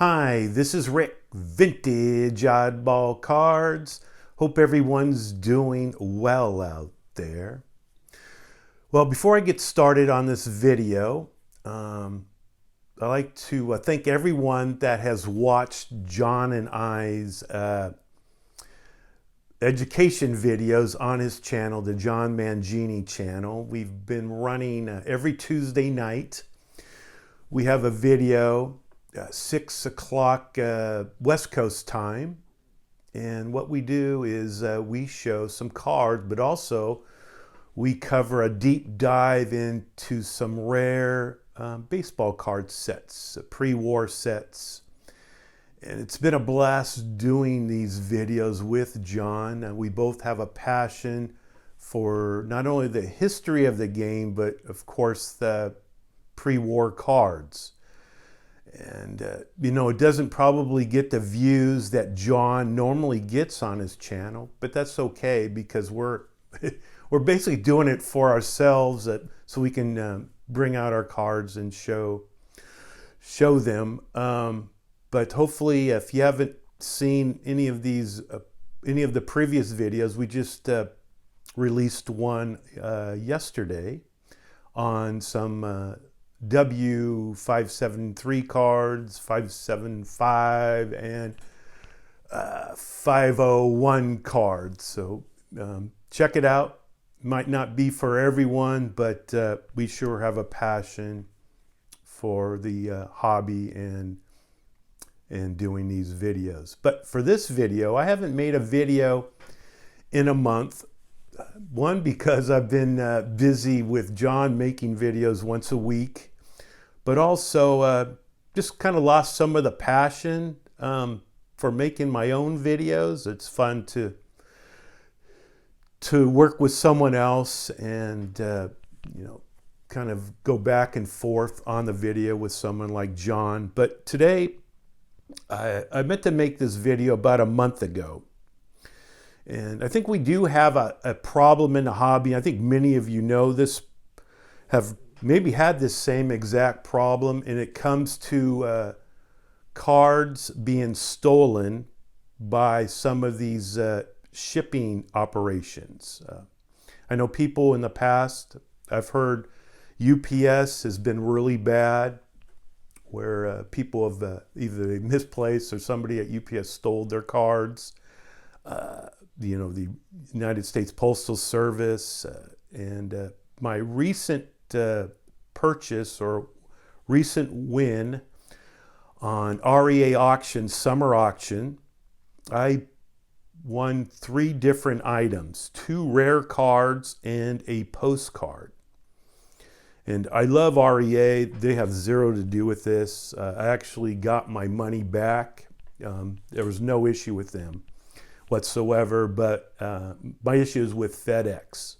Hi, this is Rick, Vintage Oddball Cards. Hope everyone's doing well out there. Well, before I get started on this video, I'd like to thank everyone that has watched John and I's education videos on his channel, the John Mangini channel. We've been running every Tuesday night. We have a video 6 o'clock West Coast time, and what we do is we show some cards, but also we cover a deep dive into some rare baseball card sets, pre-war sets. And it's been a blast doing these videos with John. We both have a passion for not only the history of the game, but of course the pre-war cards. And, it doesn't probably get the views that John normally gets on his channel, but that's okay because we're basically doing it for ourselves so we can bring out our cards and show them. But hopefully, if you haven't seen any of the previous videos, we just released one yesterday on some W573 cards, 575, and 501 cards. So check it out. Might not be for everyone, but we sure have a passion for the hobby and doing these videos. But for this video, I haven't made a video in a month. One, because I've been busy with John making videos once a week, but also just kind of lost some of the passion for making my own videos. It's fun to work with someone else and kind of go back and forth on the video with someone like John. But today I meant to make this video about a month ago. And I think we do have a problem in the hobby. I think many of you know this, have maybe had this same exact problem, and it comes to cards being stolen by some of these shipping operations. I know people in the past, I've heard UPS has been really bad, where people have either misplaced or somebody at UPS stole their cards. The United States Postal Service, and my recent purchase or recent win on REA auction, summer auction, I won 3 different items, 2 rare cards and a postcard. And I love REA. They have zero to do with this. I actually got my money back. There was no issue with them whatsoever, but my issue is with FedEx.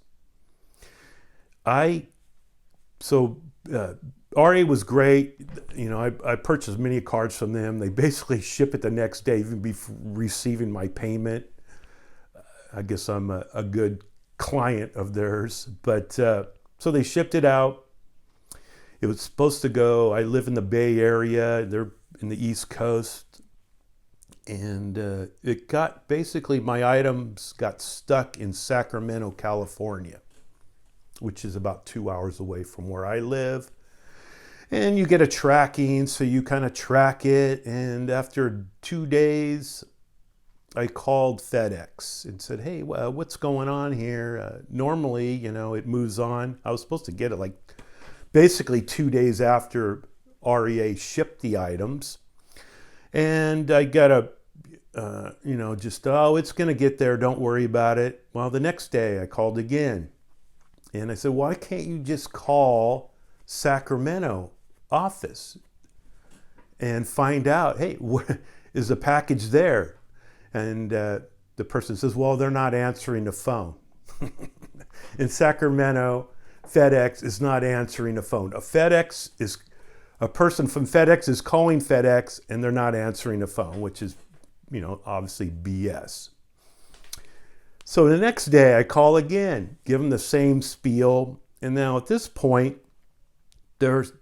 REA was great. I purchased many cards from them. They basically ship it the next day, even before receiving my payment. I guess I'm a good client of theirs. But so they shipped it out. It was supposed to go, I live in the Bay Area, they're in the East Coast, and it got, basically my items got stuck in Sacramento, California, which is about 2 hours away from where I live. And you get a tracking, so you kind of track it, and after 2 days, I called FedEx and said, hey, what's going on here? Normally, it moves on. I was supposed to get it like basically 2 days after REA shipped the items. And I got it's going to get there. Don't worry about it. Well, the next day I called again. And I said, why can't you just call Sacramento office and find out, hey, is the package there? And the person says, well, they're not answering the phone. In Sacramento, FedEx is not answering the phone. A person from FedEx is calling FedEx and they're not answering the phone, which is, obviously BS. So the next day I call again, give them the same spiel. And now at this point,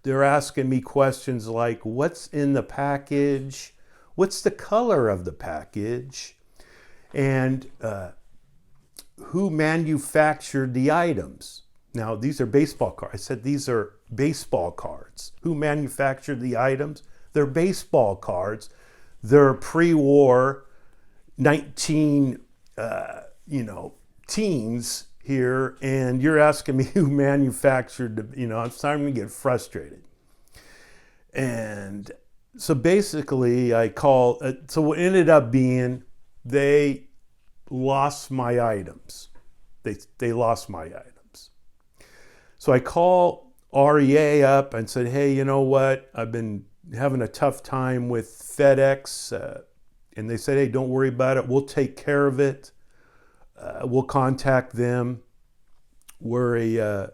they're asking me questions like, what's in the package? What's the color of the package? And who manufactured the items? Now, these are baseball cards. I said these are baseball cards. Who manufactured the items? They're baseball cards. They're pre-war 19, teens here, and you're asking me who manufactured, I'm starting to get frustrated. And so basically so what ended up being, they lost my items. They lost my items. So I call REA up and said, hey, you know what? I've been having a tough time with FedEx. And they said, hey, don't worry about it. We'll take care of it. We'll contact them. We're a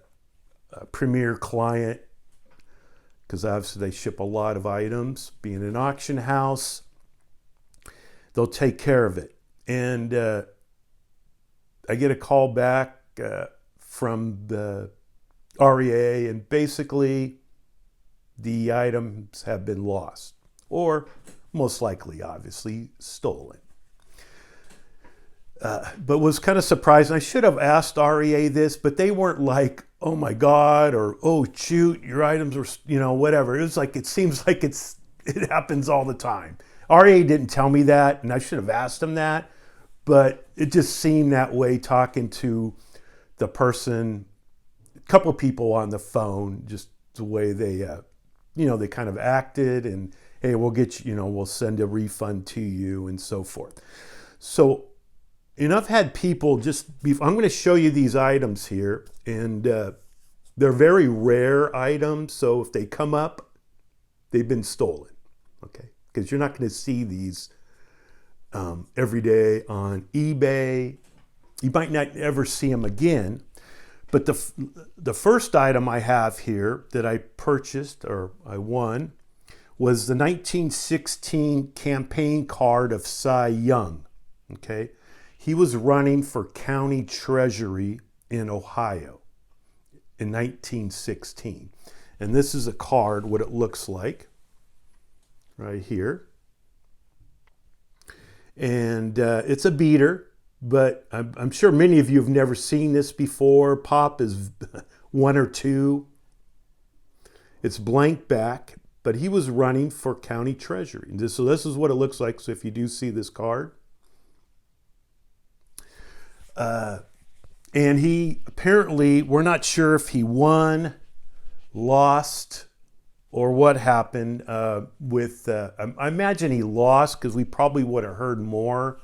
premier client because obviously they ship a lot of items. Being an auction house, they'll take care of it. And I get a call back from the REA, and basically the items have been lost, or most likely, obviously, stolen. But was kind of surprised. I should have asked REA this, but they weren't like, oh my God, or oh shoot, your items were, whatever. It was like, it seems like it happens all the time. REA didn't tell me that, and I should have asked them that, but it just seemed that way talking to the person, a couple of people on the phone, just the way they, they kind of acted, and hey, we'll get you, we'll send a refund to you and so forth. So, I've had people I'm going to show you these items here, and they're very rare items. So if they come up, they've been stolen, okay? Because you're not going to see these every day on eBay. You might not ever see them again. But the first item I have here that I purchased or I won was the 1916 campaign card of Cy Young, okay? He was running for county treasury in Ohio in 1916. And this is a card, what it looks like, right here. And it's a beater, but I'm sure many of you have never seen this before. Pop is 1 or 2. It's blank back, but he was running for county treasury. So this is what it looks like. So if you do see this card. And he apparently, we're not sure if he won, lost, or what happened I imagine he lost, because we probably would have heard more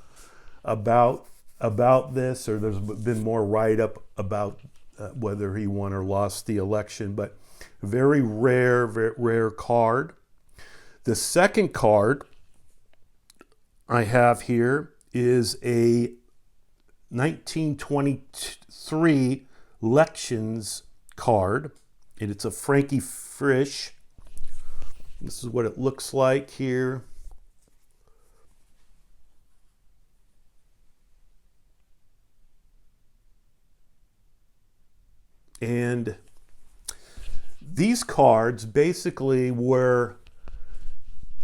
about this, or there's been more write-up about whether he won or lost the election. But very rare card. The second card I have here is a 1923 Lections card, and it's a Frankie Frisch. This is what it looks like here. And these cards basically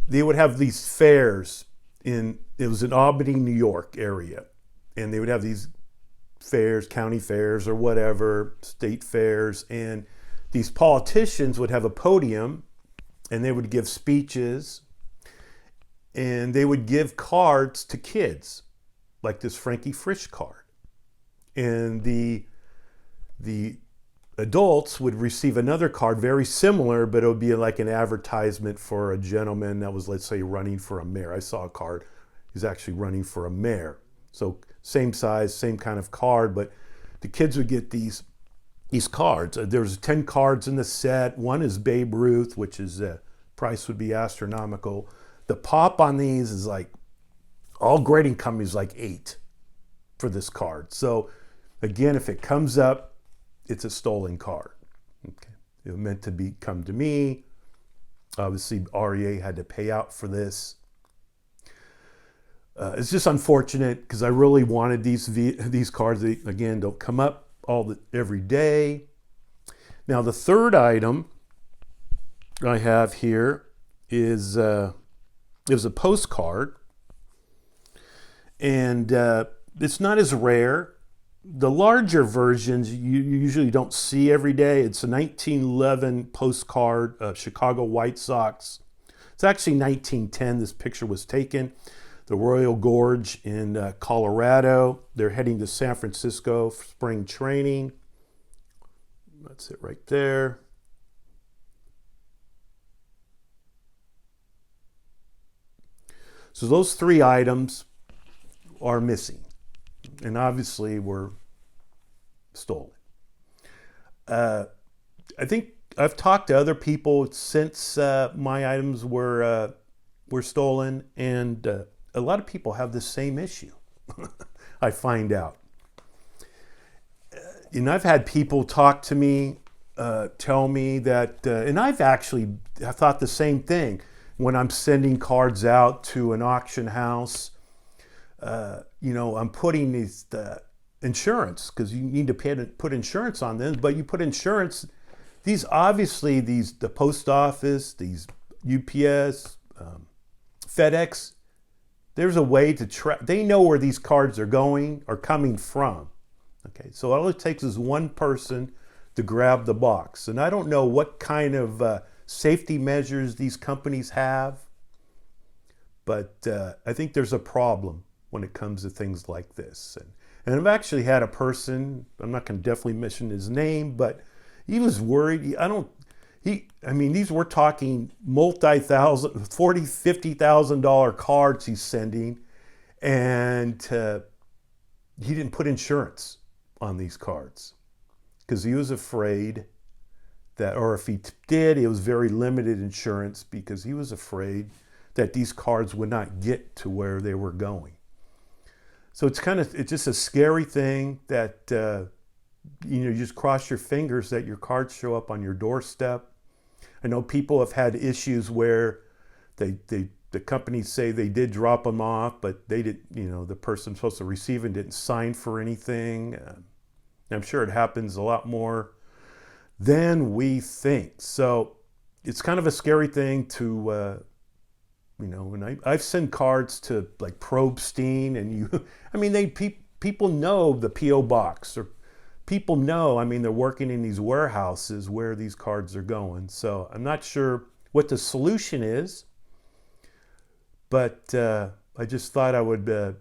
they would have these fairs it was in Albany, New York area. And they would have these fairs, county fairs or whatever, state fairs. And these politicians would have a podium and they would give speeches. And they would give cards to kids, like this Frankie Frisch card. And the adults would receive another card very similar, but it would be like an advertisement for a gentleman that was, let's say, running for a mayor. I saw a card. He's actually running for a mayor. So same size, same kind of card, but the kids would get these cards. There's 10 cards in the set. One is Babe Ruth, which is price would be astronomical. The pop on these is like, all grading companies like 8 for this card. So again, if it comes up, it's a stolen card. Okay, it was meant to come to me. Obviously, REA had to pay out for this. It's just unfortunate because I really wanted these cards. They, again, don't come up every day. Now the third item I have here is it was a postcard, and it's not as rare. The larger versions you usually don't see every day. It's a 1911 postcard of Chicago White Sox. It's actually 1910 this picture was taken. The Royal Gorge in Colorado. They're heading to San Francisco for spring training. That's it right there. So those three items are missing and obviously were stolen. I think I've talked to other people since my items were stolen, and a lot of people have the same issue. I find out. And I've had people talk to me, tell me that, and I've actually thought the same thing when I'm sending cards out to an auction house. I'm putting these insurance, because you need to put insurance on them, but you put insurance, these obviously, the post office, these UPS, FedEx, there's a way to track, they know where these cards are going or coming from. Okay, so all it takes is one person to grab the box. And I don't know what kind of safety measures these companies have, but I think there's a problem when it comes to things like this. And I've actually had a person, I'm not going to definitely mention his name, but he was worried. These we're talking multi-thousand, $40,000, $50,000 cards he's sending, and he didn't put insurance on these cards because he was afraid that, or if he did, it was very limited insurance because he was afraid that these cards would not get to where they were going. So it's just a scary thing that, you just cross your fingers that your cards show up on your doorstep. I know people have had issues where the companies say they did drop them off, but they did, the person supposed to receive it didn't sign for anything. I'm sure it happens a lot more than we think. So it's kind of a scary thing to, and I've sent cards to like Probstein, and people know the P.O. box, or people know, they're working in these warehouses where these cards are going. So I'm not sure what the solution is, but I just thought I would,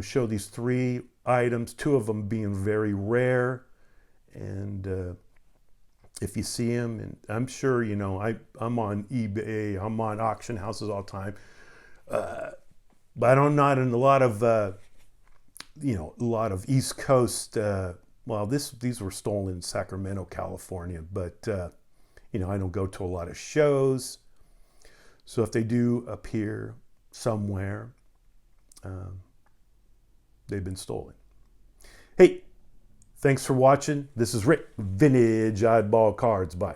show these three items, two of them being very rare. And if you see them, and I'm sure, I'm on eBay, I'm on auction houses all the time, but I'm not in a lot of East Coast. These were stolen in Sacramento, California, but I don't go to a lot of shows. So if they do appear somewhere, they've been stolen. Hey, thanks for watching. This is Rick, Vintage Oddball Cards. Bye.